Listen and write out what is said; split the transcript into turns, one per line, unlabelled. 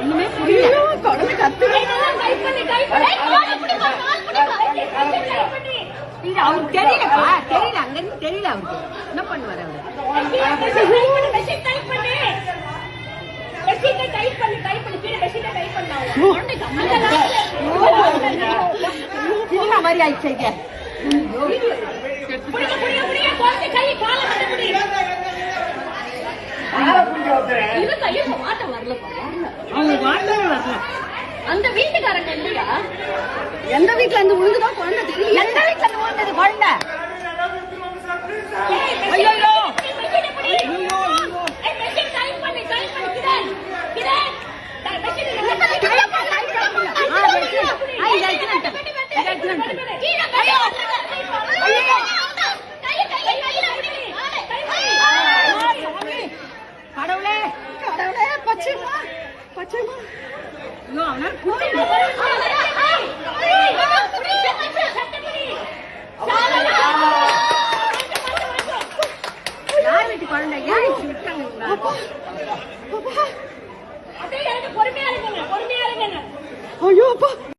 ஒண்ணுமே புரியல. அவருக்கு தெரியலப்பா, தெரியல, அங்க இருந்து தெரியல அவருக்கு என்ன பண்ணுவாரு அவரு. சினிமா மாதிரி ஆயிடுச்சு இது.
அந்த வீட்டுக்காரங்க இல்லையா?
எந்த வீட்டுல இருந்து உழுதுதான் குழந்தை தெரியும். எந்த வீட்டுல இருந்து உழுந்தது குழந்தை? கடவுளே கடவுளே, பச்சைமா பச்சைமா. ஐயோ அவனா யார் வீட்டு குழந்தை? யாரு விட்டாங்க? ஐயோ அப்பா,